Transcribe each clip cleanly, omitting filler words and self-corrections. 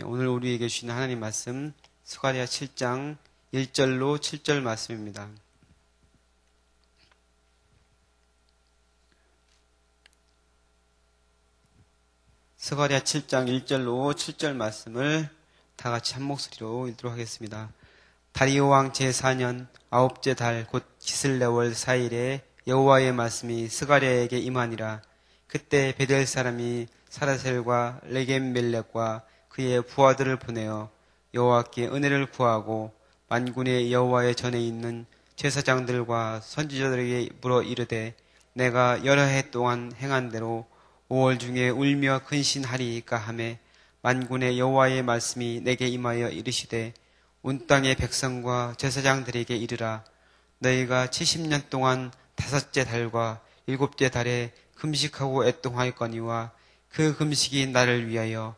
오늘 우리에게 주신 하나님 말씀 스가랴 7장 1절로 7절 말씀입니다. 스가랴 7장 1절로 7절 말씀을 다 같이 한 목소리로 읽도록 하겠습니다. 다리오 왕 제4년 아홉째 달 곧 기슬레월 4일에 여호와의 말씀이 스가랴에게 임하니라. 그때 베델 사람이 사라셀과 레겜멜렉과 그의 부하들을 보내어 여호와께 은혜를 구하고 만군의 여호와의 전에 있는 제사장들과 선지자들에게 물어 이르되 내가 여러 해 동안 행한 대로 5월 중에 울며 근신하리이까 하매 만군의 여호와의 말씀이 내게 임하여 이르시되 온 땅의 백성과 제사장들에게 이르라. 너희가 70년 동안 5째 달과 7째 달에 금식하고 애통하였거니와 그 금식이 나를 위하여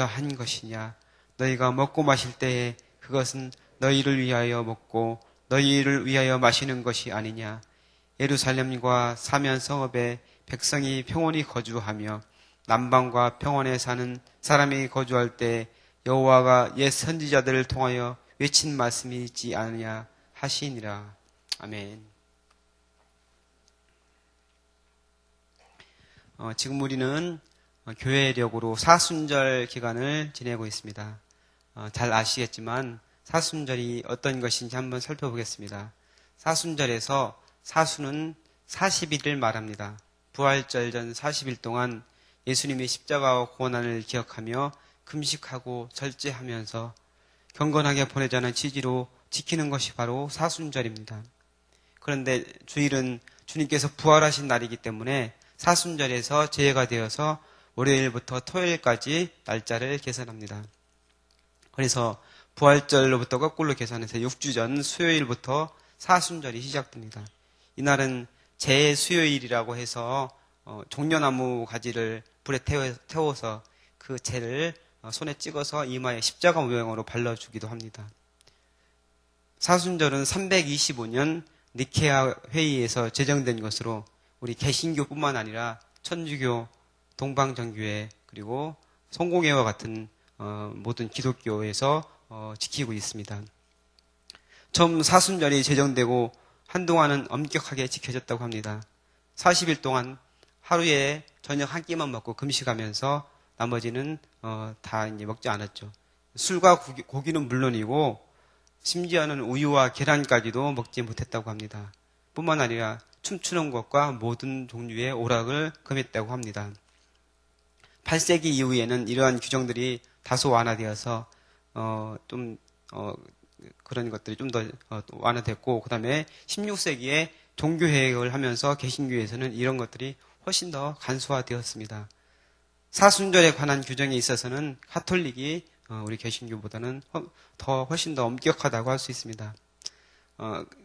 한 것이냐. 너희가 먹고 마실 때에 그것은 너희를 위하여 먹고 너희를 위하여 마시는 것이 아니냐. 예루살렘과 사면 성읍에 백성이 평온히 거주하며 남방과 평원에 사는 사람이 거주할 때 여호와가 옛 선지자들을 통하여 외친 말씀이 있지 않느냐 하시니라. 아멘. 지금 우리는 교회력으로 사순절 기간을 지내고 있습니다. 잘 아시겠지만 사순절이 어떤 것인지 한번 살펴보겠습니다. 사순절에서 사순은 40일을 말합니다. 부활절 전 40일 동안 예수님의 십자가와 고난을 기억하며 금식하고 절제하면서 경건하게 보내자는 취지로 지키는 것이 바로 사순절입니다. 그런데 주일은 주님께서 부활하신 날이기 때문에 사순절에서 제외가 되어서 월요일부터 토요일까지 날짜를 계산합니다. 그래서 부활절로부터 거꾸로 계산해서 6주 전 수요일부터 사순절이 시작됩니다. 이날은 제수요일이라고 해서 종려나무 가지를 불에 태워서 그 재를 손에 찍어서 이마에 십자가 모양으로 발라주기도 합니다. 사순절은 325년 니케아 회의에서 제정된 것으로 우리 개신교뿐만 아니라 천주교, 동방정교회 그리고 성공회와 같은 모든 기독교에서 지키고 있습니다. 처음 사순절이 제정되고 한동안은 엄격하게 지켜졌다고 합니다. 40일 동안 하루에 저녁 한 끼만 먹고 금식하면서 나머지는 다 이제 먹지 않았죠. 술과 고기는 물론이고 심지어는 우유와 계란까지도 먹지 못했다고 합니다. 뿐만 아니라 춤추는 것과 모든 종류의 오락을 금했다고 합니다. 8세기 이후에는 이러한 규정들이 다소 완화되어서 그런 것들이 좀 더 완화됐고, 그 다음에 16세기에 종교개혁을 하면서 개신교에서는 이런 것들이 훨씬 더 간소화되었습니다. 사순절에 관한 규정에 있어서는 가톨릭이 우리 개신교보다는 훨씬 더 엄격하다고 할 수 있습니다.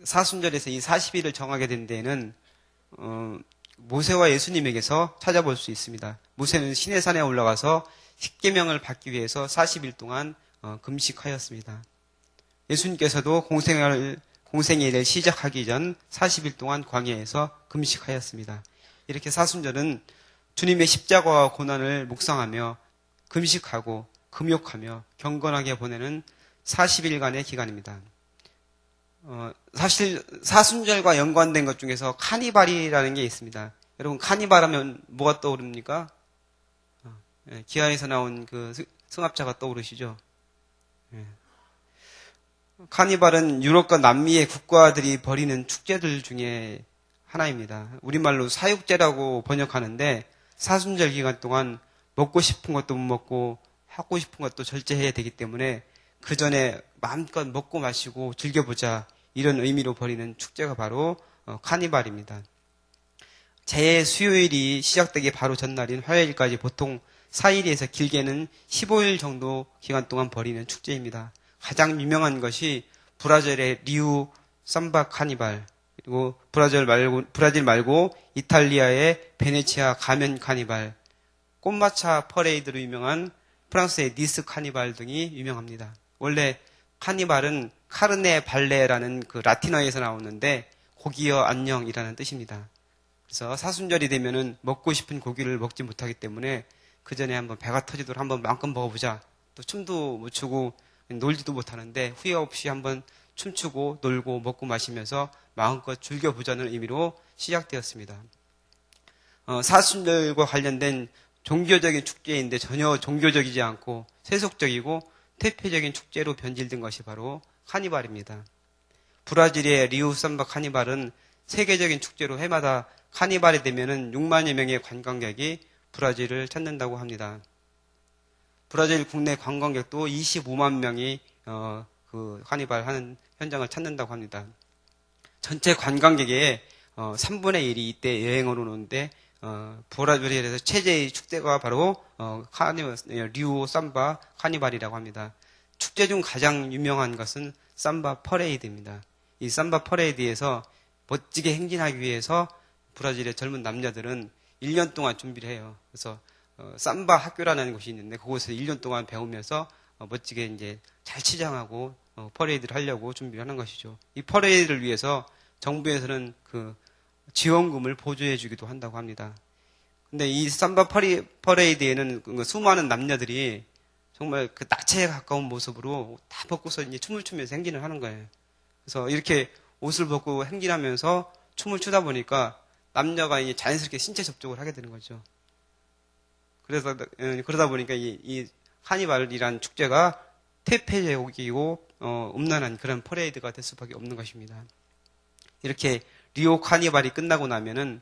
사순절에서 이 40일을 정하게 된 데에는 모세와 예수님에게서 찾아볼 수 있습니다. 모세는 시내산에 올라가서 십계명을 받기 위해서 40일 동안 금식하였습니다. 예수님께서도 공생애를 시작하기 전 40일 동안 광야에서 금식하였습니다. 이렇게 사순절은 주님의 십자가와 고난을 묵상하며 금식하고 금욕하며 경건하게 보내는 40일간의 기간입니다. 사실 사순절과 연관된 것 중에서 카니발이라는 게 있습니다. 여러분 카니발 하면 뭐가 떠오릅니까? 기아에서 나온 그 승합차가 떠오르시죠? 카니발은 유럽과 남미의 국가들이 벌이는 축제들 중에 하나입니다. 우리말로 사육제라고 번역하는데 사순절 기간 동안 먹고 싶은 것도 못 먹고 하고 싶은 것도 절제해야 되기 때문에 그 전에 마음껏 먹고 마시고 즐겨보자 이런 의미로 벌이는 축제가 바로 카니발입니다. 제수요일이 시작되기 바로 전날인 화요일까지 보통 4일에서 길게는 15일 정도 기간 동안 벌이는 축제입니다. 가장 유명한 것이 브라질의 리우 삼바 카니발, 그리고 브라질 말고 이탈리아의 베네치아 가면 카니발, 꽃마차 퍼레이드로 유명한 프랑스의 니스 카니발 등이 유명합니다. 원래 카니발은 카르네 발레라는 그 라틴어에서 나오는데 고기여 안녕이라는 뜻입니다. 그래서 사순절이 되면은 먹고 싶은 고기를 먹지 못하기 때문에 그 전에 한번 배가 터지도록 한번 마음껏 먹어보자 또 춤도 못 추고 놀지도 못하는데 후회 없이 한번 춤추고 놀고 먹고 마시면서 마음껏 즐겨보자는 의미로 시작되었습니다. 사순절과 관련된 종교적인 축제인데 전혀 종교적이지 않고 세속적이고 퇴폐적인 축제로 변질된 것이 바로 카니발입니다. 브라질의 리우 삼바 카니발은 세계적인 축제로 해마다 카니발이 되면은 6만여 명의 관광객이 브라질을 찾는다고 합니다. 브라질 국내 관광객도 25만 명이 그 카니발 하는 현장을 찾는다고 합니다. 전체 관광객의 3분의 1이 이때 여행을 오는데 브라질에서 최대의 축제가 바로 리우 삼바 카니발이라고 합니다. 축제 중 가장 유명한 것은 삼바 퍼레이드입니다. 이 삼바 퍼레이드에서 멋지게 행진하기 위해서 브라질의 젊은 남녀들은 1년 동안 준비를 해요. 그래서 삼바 학교라는 곳이 있는데 그곳에서 1년 동안 배우면서 멋지게 이제 잘 치장하고 퍼레이드를 하려고 준비를 하는 것이죠. 이 퍼레이드를 위해서 정부에서는 그 지원금을 보조해 주기도 한다고 합니다. 근데 이 삼바 퍼레이드에는 수많은 남녀들이 정말 그 나체에 가까운 모습으로 다 벗고서 이제 춤을 추면서 행진을 하는 거예요. 그래서 이렇게 옷을 벗고 행진하면서 춤을 추다 보니까 남녀가 이제 자연스럽게 신체 접촉을 하게 되는 거죠. 그래서 그러다 보니까 이 카니발이란 축제가 퇴폐적이고 음란한 그런 퍼레이드가 될 수밖에 없는 것입니다. 이렇게 리오 카니발이 끝나고 나면은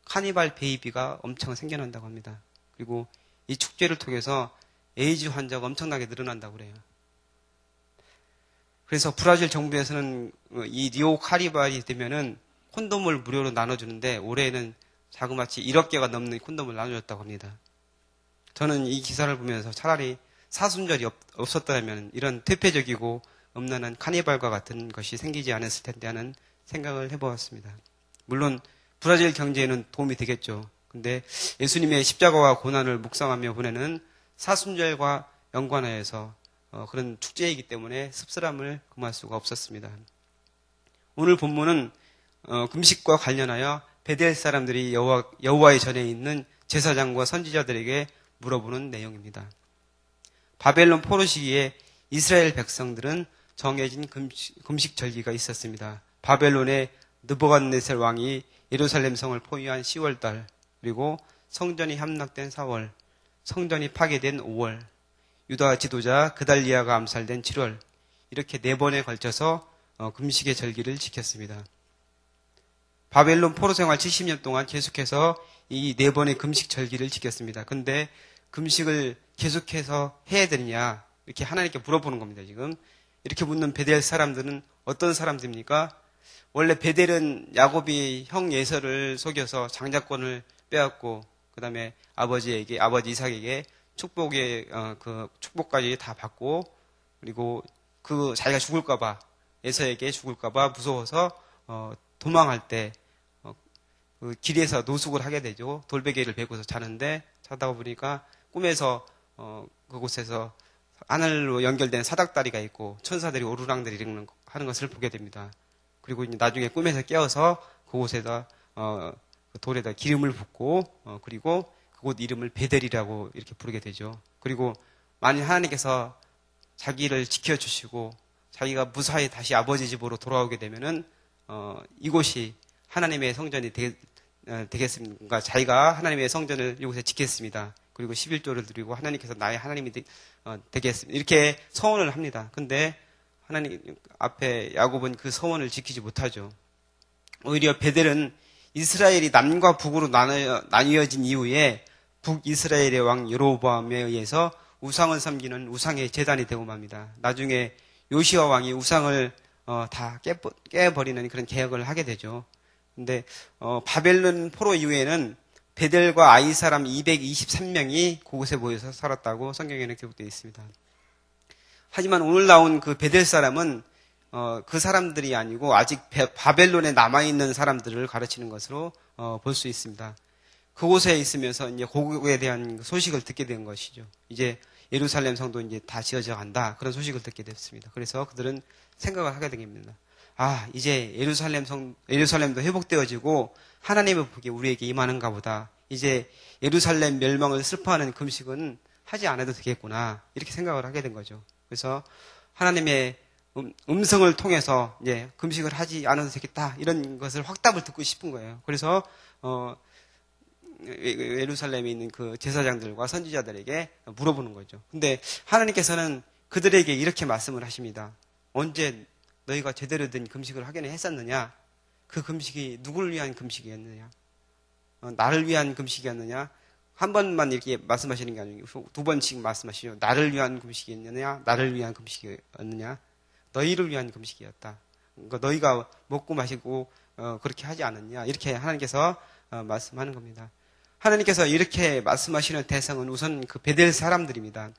카니발 베이비가 엄청 생겨난다고 합니다. 그리고 이 축제를 통해서 에이즈 환자가 엄청나게 늘어난다고 그래요. 그래서 브라질 정부에서는 이 리오 카니발이 되면은 콘돔을 무료로 나눠주는데 올해는 자그마치 1억 개가 넘는 콘돔을 나눠줬다고 합니다. 저는 이 기사를 보면서 차라리 사순절이 없었다면 이런 퇴폐적이고 음란한 카니발과 같은 것이 생기지 않았을 텐데 하는 생각을 해보았습니다. 물론 브라질 경제에는 도움이 되겠죠. 근데 예수님의 십자가와 고난을 묵상하며 보내는 사순절과 연관하여서 그런 축제이기 때문에 씁쓸함을 금할 수가 없었습니다. 오늘 본문은 금식과 관련하여 베델 사람들이 여호와의 전에 있는 제사장과 선지자들에게 물어보는 내용입니다. 바벨론 포로 시기에 이스라엘 백성들은 정해진 금식 절기가 있었습니다. 바벨론의 느부갓네살 왕이 예루살렘 성을 포위한 10월달, 그리고 성전이 함락된 4월, 성전이 파괴된 5월, 유다 지도자 그달리아가 암살된 7월, 이렇게 4번에 걸쳐서 금식의 절기를 지켰습니다. 바벨론 포로 생활 70년 동안 계속해서 이 4번의 금식 절기를 지켰습니다. 근데 금식을 계속해서 해야 되느냐 이렇게 하나님께 물어보는 겁니다. 지금 이렇게 묻는 베델 사람들은 어떤 사람들입니까? 원래 베델은 야곱이 형 예서를 속여서 장자권을 빼앗고 그 다음에 아버지 이삭에게 축복까지 다 받고 그리고 자기가 죽을까봐 예서에게 죽을까봐 무서워서 도망할 때 그 길에서 노숙을 하게 되죠. 돌베개를 베고서 자는데 자다 보니까 꿈에서 그곳에서 하늘로 연결된 사닥다리가 있고 천사들이 오르락내리 하는 것을 보게 됩니다. 그리고 이제 나중에 꿈에서 깨어서 그곳에다 돌에다 기름을 붓고 그리고 그곳 이름을 베델이라고 이렇게 부르게 되죠. 그리고 만일 하나님께서 자기를 지켜주시고 자기가 무사히 다시 아버지 집으로 돌아오게 되면은 이곳이 하나님의 성전이 되겠습니까? 자기가 하나님의 성전을 이곳에 지켰습니다. 그리고 11조를 드리고 하나님께서 나의 하나님이 되겠습니다. 이렇게 서원을 합니다. 근데 하나님 앞에 야곱은 그 서원을 지키지 못하죠. 오히려 베델은 이스라엘이 남과 북으로 나뉘어진 이후에 북이스라엘의 왕 여로보암에 의해서 우상을 섬기는 우상의 제단이 되고 맙니다. 나중에 요시아 왕이 우상을 다 깨버리는 그런 개혁을 하게 되죠. 근데 바벨론 포로 이후에는 베델과 아이 사람 223명이 그곳에 모여서 살았다고 성경에는 기록되어 있습니다. 하지만 오늘 나온 그 베델 사람은 그 사람들이 아니고 아직 바벨론에 남아있는 사람들을 가르치는 것으로 볼 수 있습니다. 그곳에 있으면서 이제 고국에 대한 소식을 듣게 된 것이죠. 이제 예루살렘 성도 이제 다 지어져 간다. 그런 소식을 듣게 됐습니다. 그래서 그들은 생각을 하게 됩니다. 이제 예루살렘도 회복되어지고 하나님의 복이 우리에게 임하는가 보다. 이제 예루살렘 멸망을 슬퍼하는 금식은 하지 않아도 되겠구나 이렇게 생각을 하게 된 거죠. 그래서 하나님의 음성을 통해서 이제 금식을 하지 않아도 되겠다 이런 것을 확답을 듣고 싶은 거예요. 그래서 예루살렘에 있는 그 제사장들과 선지자들에게 물어보는 거죠. 근데 하나님께서는 그들에게 이렇게 말씀을 하십니다. 언제 너희가 제대로 된 금식을 하기는 했었느냐? 그 금식이 누구를 위한 금식이었느냐? 나를 위한 금식이었느냐? 한 번만 이렇게 말씀하시는 게 아니고 두 번씩 말씀하시죠. 나를 위한 금식이었느냐? 나를 위한 금식이었느냐? 너희를 위한 금식이었다. 그러니까 너희가 먹고 마시고 그렇게 하지 않았냐? 이렇게 하나님께서 말씀하는 겁니다. 하나님께서 이렇게 말씀하시는 대상은 우선 그 베델 사람들입니다.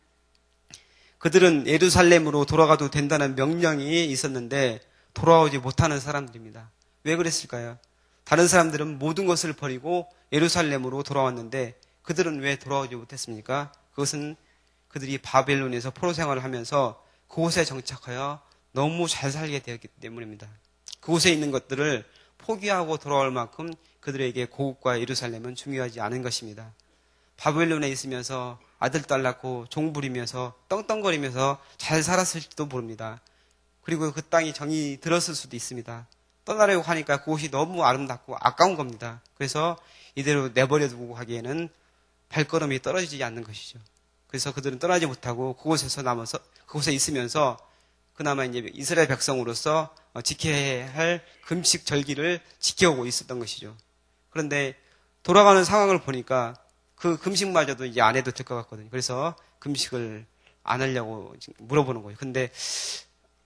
그들은 예루살렘으로 돌아가도 된다는 명령이 있었는데 돌아오지 못하는 사람들입니다. 왜 그랬을까요? 다른 사람들은 모든 것을 버리고 예루살렘으로 돌아왔는데 그들은 왜 돌아오지 못했습니까? 그것은 그들이 바벨론에서 포로 생활을 하면서 그곳에 정착하여 너무 잘 살게 되었기 때문입니다. 그곳에 있는 것들을 포기하고 돌아올 만큼 그들에게 고국과 예루살렘은 중요하지 않은 것입니다. 바벨론에 있으면서 아들 딸 낳고 종 부리면서 떵떵거리면서 잘 살았을지도 모릅니다. 그리고 그 땅이 정이 들었을 수도 있습니다. 떠나려고 하니까 그곳이 너무 아름답고 아까운 겁니다. 그래서 이대로 내버려 두고 가기에는 발걸음이 떨어지지 않는 것이죠. 그래서 그들은 떠나지 못하고 그곳에서 남아서 그곳에 있으면서 그나마 이제 이스라엘 백성으로서 지켜야 할 금식 절기를 지켜오고 있었던 것이죠. 그런데 돌아가는 상황을 보니까 그 금식마저도 이제 안 해도 될 것 같거든요. 그래서 금식을 안 하려고 물어보는 거예요. 근데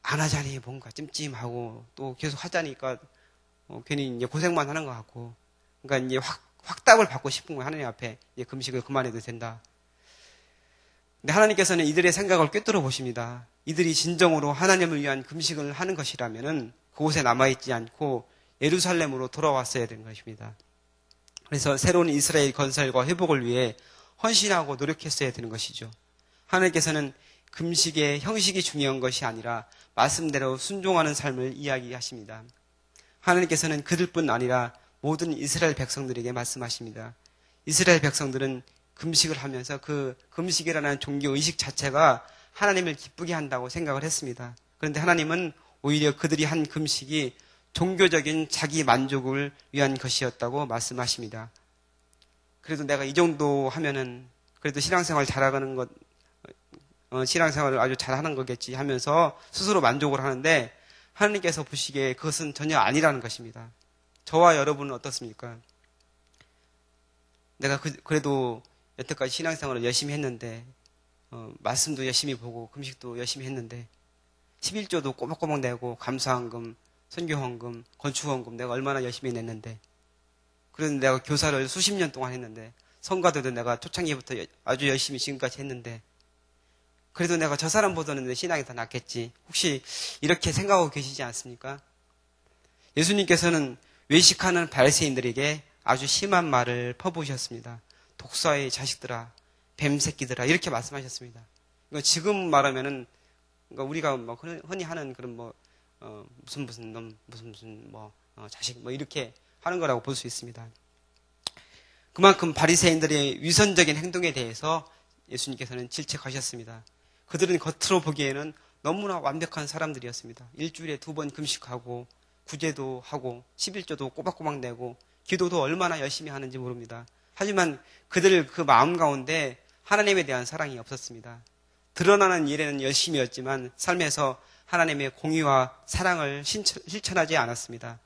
안 하자니 뭔가 찜찜하고 또 계속 하자니까 괜히 이제 고생만 하는 것 같고, 그러니까 이제 확답을 받고 싶은 거예요. 하나님 앞에 이제 금식을 그만해도 된다. 근데 하나님께서는 이들의 생각을 꿰뚫어 보십니다. 이들이 진정으로 하나님을 위한 금식을 하는 것이라면은 그곳에 남아있지 않고 예루살렘으로 돌아왔어야 되는 것입니다. 그래서 새로운 이스라엘 건설과 회복을 위해 헌신하고 노력했어야 되는 것이죠. 하나님께서는 금식의 형식이 중요한 것이 아니라 말씀대로 순종하는 삶을 이야기하십니다. 하나님께서는 그들뿐 아니라 모든 이스라엘 백성들에게 말씀하십니다. 이스라엘 백성들은 금식을 하면서 그 금식이라는 종교 의식 자체가 하나님을 기쁘게 한다고 생각을 했습니다. 그런데 하나님은 오히려 그들이 한 금식이 종교적인 자기 만족을 위한 것이었다고 말씀하십니다. 그래도 내가 이 정도 하면은 그래도 신앙생활 잘하는 것, 신앙생활을 아주 잘하는 거겠지 하면서 스스로 만족을 하는데 하나님께서 보시기에 그것은 전혀 아니라는 것입니다. 저와 여러분은 어떻습니까? 내가 그래도 여태까지 신앙생활을 열심히 했는데 말씀도 열심히 보고 금식도 열심히 했는데 11조도 꼬박꼬박 내고 감사헌금, 선교헌금, 건축헌금 내가 얼마나 열심히 냈는데, 그래도 내가 교사를 수십 년 동안 했는데, 성가대도 내가 초창기부터 아주 열심히 지금까지 했는데, 그래도 내가 저 사람보다는 내 신앙이 더 낫겠지. 혹시 이렇게 생각하고 계시지 않습니까? 예수님께서는 외식하는 바리새인들에게 아주 심한 말을 퍼부으셨습니다. 독사의 자식들아, 뱀새끼들아, 이렇게 말씀하셨습니다. 이거 지금 말하면은, 그러니까 우리가 뭐 흔히 하는 그런 무슨 놈, 무슨 자식, 이렇게 하는 거라고 볼 수 있습니다. 그만큼 바리새인들의 위선적인 행동에 대해서 예수님께서는 질책하셨습니다. 그들은 겉으로 보기에는 너무나 완벽한 사람들이었습니다. 일주일에 2번 금식하고, 구제도 하고, 11조도 꼬박꼬박 내고, 기도도 얼마나 열심히 하는지 모릅니다. 하지만 그들 그 마음 가운데 하나님에 대한 사랑이 없었습니다. 드러나는 일에는 열심이었지만 삶에서 하나님의 공의와 사랑을 실천하지 않았습니다.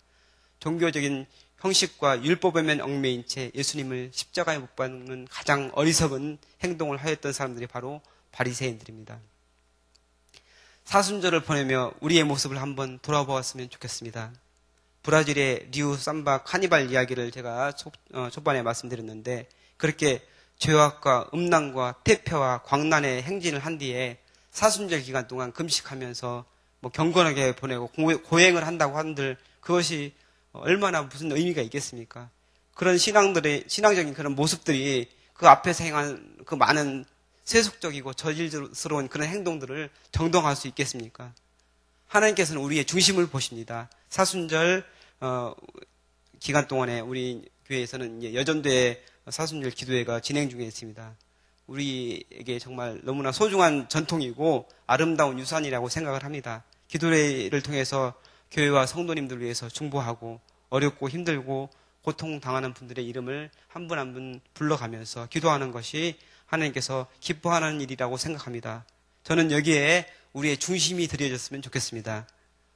종교적인 형식과 율법에만 얽매인 채 예수님을 십자가에 못 박는 가장 어리석은 행동을 하였던 사람들이 바로 바리새인들입니다. 사순절을 보내며 우리의 모습을 한번 돌아보았으면 좋겠습니다. 브라질의 리우 삼바 카니발 이야기를 제가 초반에 말씀드렸는데, 그렇게 죄악과 음란과 퇴폐와 광란의 행진을 한 뒤에 사순절 기간 동안 금식하면서 경건하게 보내고 고행을 한다고 한들 그것이 얼마나 무슨 의미가 있겠습니까? 그런 신앙적인 그런 모습들이 그 앞에서 행한 그 많은 세속적이고 저질스러운 그런 행동들을 정당화할 수 있겠습니까? 하나님께서는 우리의 중심을 보십니다. 사순절 기간 동안에 우리 교회에서는 이제 여전도의 사순절 기도회가 진행 중에 있습니다. 우리에게 정말 너무나 소중한 전통이고 아름다운 유산이라고 생각을 합니다. 기도회를 통해서 교회와 성도님들을 위해서 중보하고 어렵고 힘들고 고통당하는 분들의 이름을 한 분 한 분 불러가면서 기도하는 것이 하나님께서 기뻐하는 일이라고 생각합니다. 저는 여기에 우리의 중심이 들여졌으면 좋겠습니다.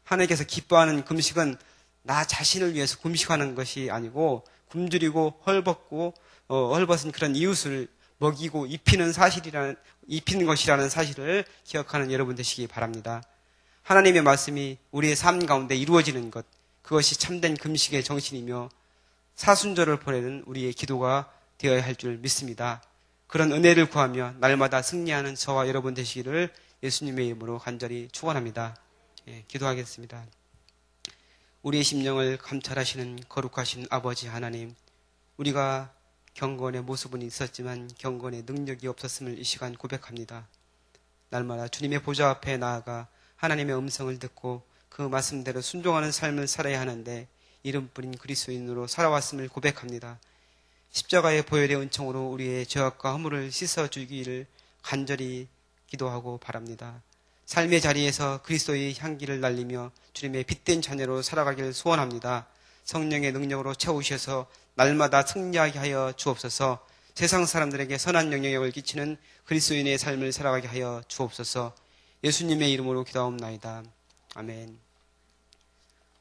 하나님께서 기뻐하는 금식은 나 자신을 위해서 금식하는 것이 아니고 굶주리고 헐벗은 그런 이웃을 먹이고 입히는 것이라는 사실을 기억하는 여러분 되시기 바랍니다. 하나님의 말씀이 우리의 삶 가운데 이루어지는 것, 그것이 참된 금식의 정신이며 사순절을 보내는 우리의 기도가 되어야 할 줄 믿습니다. 그런 은혜를 구하며 날마다 승리하는 저와 여러분 되시기를 예수님의 이름으로 간절히 축원합니다. 기도하겠습니다. 우리의 심령을 감찰하시는 거룩하신 아버지 하나님, 우리가 경건의 모습은 있었지만 경건의 능력이 없었음을 이 시간 고백합니다. 날마다 주님의 보좌 앞에 나아가 하나님의 음성을 듣고 그 말씀대로 순종하는 삶을 살아야 하는데 이름뿐인 그리스도인으로 살아왔음을 고백합니다. 십자가의 보혈의 은총으로 우리의 죄악과 허물을 씻어주기를 간절히 기도하고 바랍니다. 삶의 자리에서 그리스도의 향기를 날리며 주님의 빛된 자녀로 살아가기를 소원합니다. 성령의 능력으로 채우셔서 날마다 승리하게 하여 주옵소서. 세상 사람들에게 선한 영향력을 끼치는 그리스도인의 삶을 살아가게 하여 주옵소서. 예수님의 이름으로 기도하옵나이다. 아멘.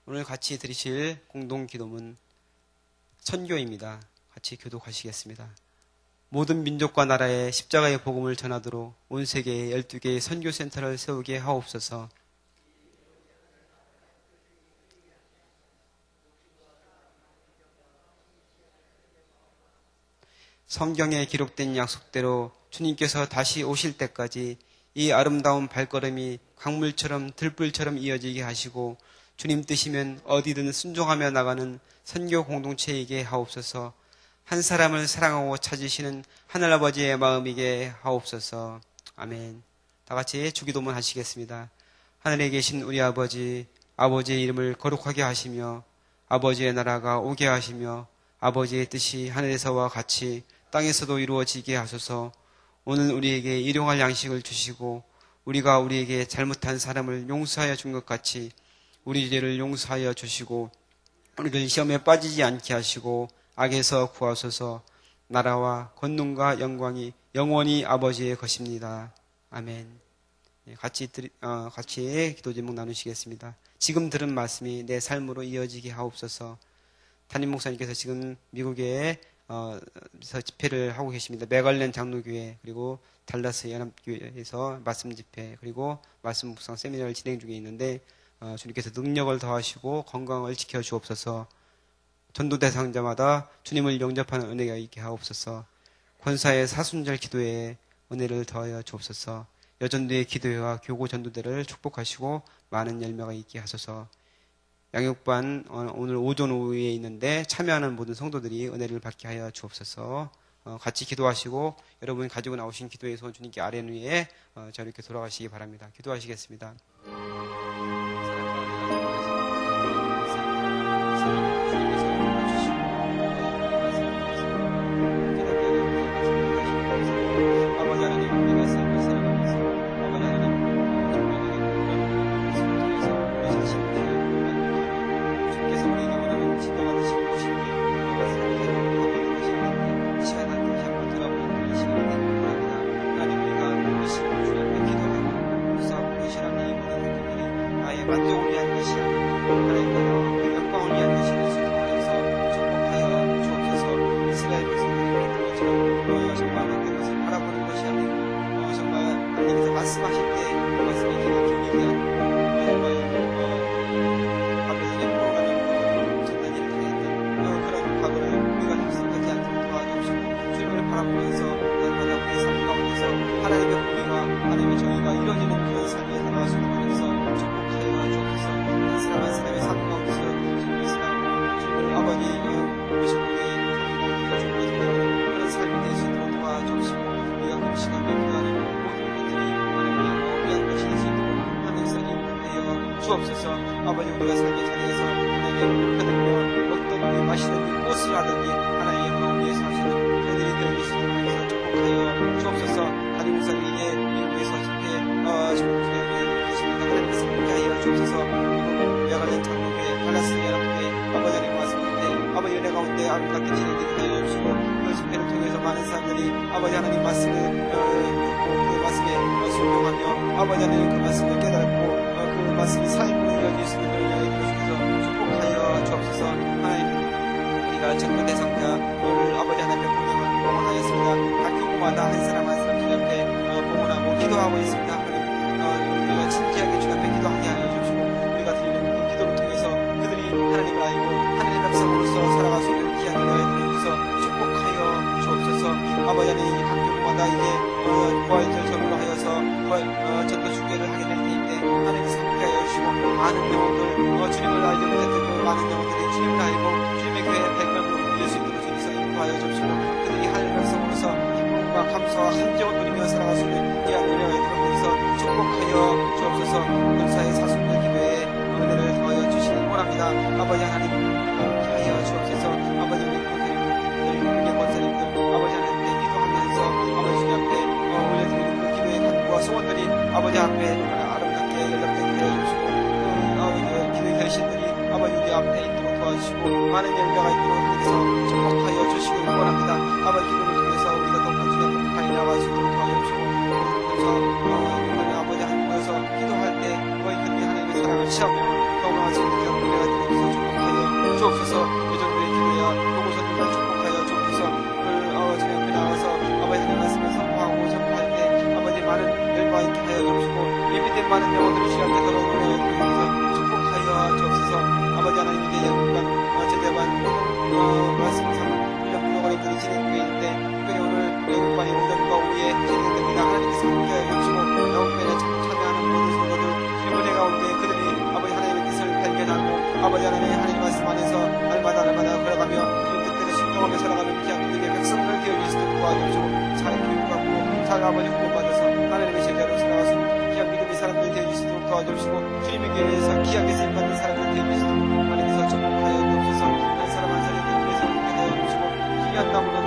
오늘 같이 드리실 공동기도문 선교입니다. 같이 교독하시겠습니다. 모든 민족과 나라에 십자가의 복음을 전하도록 온 세계에 12개의 선교센터를 세우게 하옵소서. 성경에 기록된 약속대로 주님께서 다시 오실 때까지 이 아름다운 발걸음이 강물처럼 들불처럼 이어지게 하시고 주님 뜻이면 어디든 순종하며 나가는 선교 공동체이게 하옵소서. 한 사람을 사랑하고 찾으시는 하늘아버지의 마음이게 하옵소서. 아멘. 다 같이 주기도문 하시겠습니다. 하늘에 계신 우리 아버지, 아버지의 이름을 거룩하게 하시며 아버지의 나라가 오게 하시며 아버지의 뜻이 하늘에서와 같이 땅에서도 이루어지게 하소서. 오늘 우리에게 일용할 양식을 주시고 우리가 우리에게 잘못한 사람을 용서하여 준 것 같이 우리 죄를 용서하여 주시고 우리를 시험에 빠지지 않게 하시고 악에서 구하소서. 나라와 권능과 영광이 영원히 아버지의 것입니다. 아멘. 같이 기도 제목 나누시겠습니다. 지금 들은 말씀이 내 삶으로 이어지게 하옵소서. 담임 목사님께서 지금 미국에 집회를 하고 계십니다. 맥알렌 장로교회 그리고 달라스 연합교회에서 말씀 집회 그리고 말씀 묵상 세미나를 진행 중에 있는데 주님께서 능력을 더하시고 건강을 지켜 주옵소서. 전도 대상자마다 주님을 영접하는 은혜가 있게 하옵소서. 권사의 사순절 기도에 은혜를 더하여 주옵소서. 여전도의 기도회와 교고 전도대를 축복하시고 많은 열매가 있게 하소서. 양육반 오늘 오전 오후에 있는데 참여하는 모든 성도들이 은혜를 받게 하여 주옵소서. 같이 기도하시고 여러분이 가지고 나오신 기도의 손 주님께 아래 위에 이렇게 돌아가시기 바랍니다. 기도하시겠습니다. 만족을 위한 것이 아니고 하나님께서 영광을 위한 것이 주님께서 축복하여 주옵소서. 이스라엘 백성들이 믿는 것처럼 정말 하나님의 것을 바라보는 것이 아니고 정말 하나님께서 말씀하실 때 그 말씀에 기도하게 하고 정말 바벨론에 포로가 전단 일을 당했던 그런 과거를 우리가 흡습하지 않도록 도와주시고 주님을 바라보면서 날마다 우리의 삶 가운데서 하나님의 공의와 하나님의 정의가 이루어지는 그런 삶이 살아갈 수 있는 하나님께서 사랑하는 사람의 삶 가운데서 주님의 사랑, 주님을 아버지 오시고의 그런 삶이 될 수 있도록 도와주시고 우리가 금식하며 기도하는 모든 것들이 하나님의 위한 것이 될 수 있도록 하나님께서 인도하여 주옵소서. 아버지 우리가 삶의 자리에서 하나님의 거듭며 어떤 맛있는 꽃을 하든지 하나님의 영광을 위해서 하시는 그들이 되어 계시도록 하나님께서 축복하여 주옵소서. 이스라엘 목사님에게 미국에서 집회 하십니다. 하나님께서 함께 하여 주옵소서. 미국 야간의 장로교회 달라스 연합교회 아버지 하나님 말씀인데 아버지 은혜 가운데 아름답게 진행되게 하여 주시고 그 집회를 통해서 많은 사람들이 아버지 하나님 말씀을 그 말씀에 순종하며 아버지 하나님 그 말씀을 깨달고 그 말씀이 삶으로 이어질 수 있는 은혜를 주셔서 축복하여 주옵소서. 하나님 우리가 전도 대상자를 아버지 하나님의 공경을 봉헌하였습니다. 각 교구마다 한 사람 한 사람 주님 앞에 봉헌하고 기도하고 있습니다. 하나님 우리가 진지하게 주님 앞에 기도하게 하여 주시고 우리가 드리는 그 기도를 통해서 그들이 하나님을 알고 하나님의 백성으로서 살아갈 수 있는 귀한 은혜를 주셔서 축복하여 주옵소서. 아버지 하나님 각 교구마다 이제 부활절 전으로 하여서 전도 중계를 하게 될 때인데 하나님께서 함께하여 주시고 많은 영혼들 주님을 알게 못했던 그 많은 영혼들이 주님을 알고 주님의 교회에 백발으로 모일 수 있도록 주님께서 인도하여 주시고 그들이 하나님의 백성으로서 기쁨과 감사와 한정을 누리며 살아갈 수 있는 귀한 은혜와 인도를 축복하여 주옵소서. 본사의 사순절 기도에 은혜를 더하여 주시기 원합니다. 아버지 하나님 함께하여 주옵소서. 아버지 우리 우리 권사님들 아버지 하나님께 기도하면서 아버지 주님 앞에 올려드리는 그 기도의 간구와 소원들이 아버지 앞에 아름답게 연락되게 하여 주시고 기도의 결신들이 아버지 우리 앞에 있도록 도와주시고 많은 열매가 있도록 하나님께서 축복하여 주시기 원합니다. 아버지 기도를 통해서 우리가 더 주님 앞에 가까이 나갈 수 있도록 도와주시고 그래서 아버지 한 모여서 기도할 때 너희 그들이 하나님의 사랑을 시험하며 경험할 수 있는 그런 은혜가 되어서 축복하여 주옵소서. 요정도의 기도야 보고서들만 축복하여 주옵소서. 주님 앞에 나와서 아버지 하나님 말씀을 선포하고 전파할 때 아버지 많은 열과 있게 하여 주옵시고 예비된 많은 영혼들이 주님 앞에 걸어오는 은혜를 통해서 축복하여 주옵소서. 아버지 하나님 이제 예국간 제대반 말씀상 훈련 프로그램들이 진행되어 있는데 특별히 오늘 예국반이 오전과 오후에 진행됩니다. 하나님께서 함께하여 주시고 영국면에 참여하는 모든 성도들 주님 은혜 가운데 그들이 아버지 하나님의 뜻을 발견하고 아버지 하나님 말씀 안에서 날마다 걸어가며 주님 뜻대로 순종하며 살아가는 귀한 그들의 백성을 기억해주시도록 도와주시고 잘 교육받고 잘 아버지 훈련받아서 하나님의 제자로 살아갈 수 있는 귀한 믿음의 사람들이 되어주시도록 도와주시고 주님의 교회에서 귀하게 쓰임받는 사람들이 되어주시도록 하나님께서 축복하여 주옵소서. 한 사람 한 사람에 대해서 함께 하여 주시고 귀한 나무로